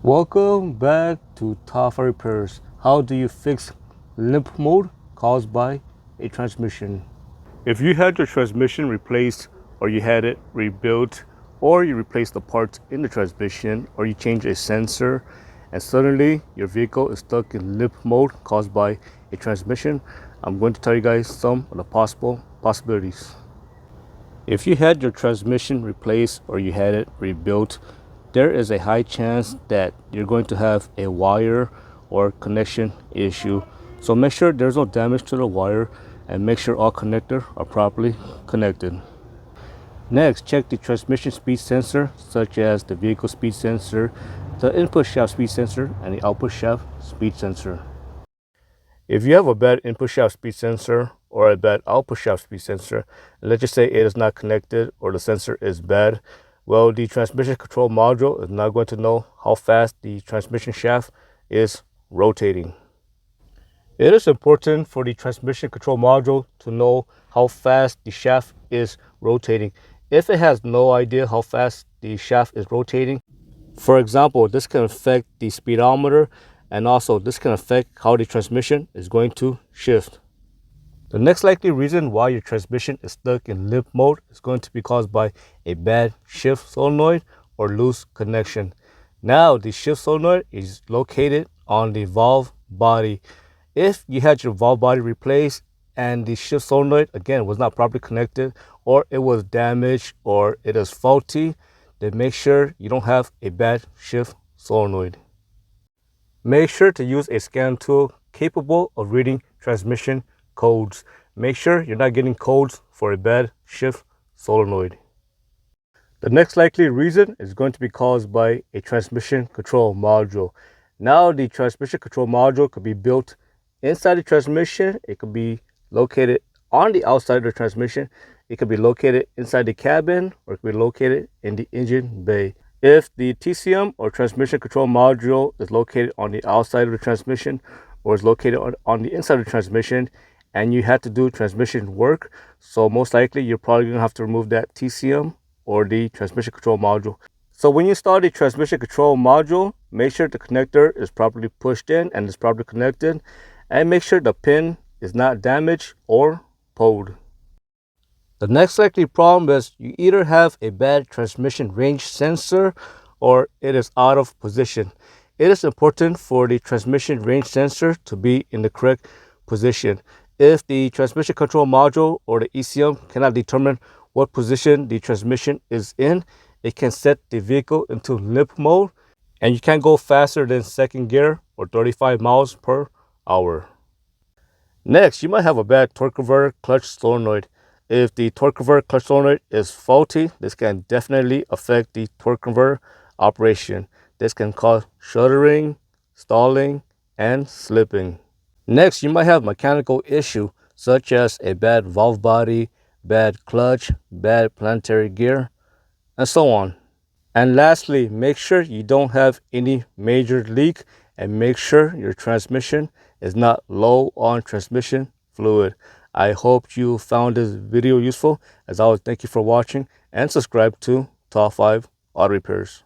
Welcome back to Top 5 Repairs. How do you fix limp mode caused by a transmission? If you had your transmission replaced, or you had it rebuilt, or you replaced the parts in the transmission, or you changed a sensor, and suddenly your vehicle is stuck in limp mode caused by a transmission, I'm going to tell you guys some of the possibilities. If you had your transmission replaced or you had it rebuilt, there is a high chance that you're going to have a wire or connection issue. So make sure there's no damage to the wire and make sure all connectors are properly connected. Next, check the transmission speed sensor, such as the vehicle speed sensor, the input shaft speed sensor, and the output shaft speed sensor. If you have a bad input shaft speed sensor or a bad output shaft speed sensor, and let's just say it is not connected or the sensor is bad, well, the transmission control module is not going to know how fast the transmission shaft is rotating. It is important for the transmission control module to know how fast the shaft is rotating. If it has no idea how fast the shaft is rotating, for example, this can affect the speedometer, and also this can affect how the transmission is going to shift. The next likely reason why your transmission is stuck in limp mode is going to be caused by a bad shift solenoid or loose connection. Now, the shift solenoid is located on the valve body. If you had your valve body replaced and the shift solenoid, again, was not properly connected, or it was damaged, or it is faulty, then make sure you don't have a bad shift solenoid. Make sure to use a scan tool capable of reading transmission codes. Make sure you're not getting codes for a bad shift solenoid. The next likely reason is going to be caused by a transmission control module. Now, the transmission control module could be built inside the transmission. It could be located on the outside of the transmission. It could be located inside the cabin, or it could be located in the engine bay. If the TCM or transmission control module is located on the outside of the transmission or is located on the inside of the transmission, and you had to do transmission work, so most likely you're probably going to have to remove that TCM or the transmission control module. So when you install the transmission control module, make sure the connector is properly pushed in and is properly connected, and make sure the pin is not damaged or pulled. The next likely problem is you either have a bad transmission range sensor or it is out of position. It is important for the transmission range sensor to be in the correct position. If the transmission control module or the ECM cannot determine what position the transmission is in, it can set the vehicle into limp mode, and you can't go faster than second gear or 35 miles per hour. Next, you might have a bad torque converter clutch solenoid. If the torque converter clutch solenoid is faulty, this can definitely affect the torque converter operation. This can cause shuddering, stalling, and slipping. Next, you might have mechanical issue such as a bad valve body, bad clutch, bad planetary gear, and so on. And lastly, make sure you don't have any major leak, and make sure your transmission is not low on transmission fluid. I hope you found this video useful. As always, thank you for watching, and subscribe to Top 5 Auto Repairs.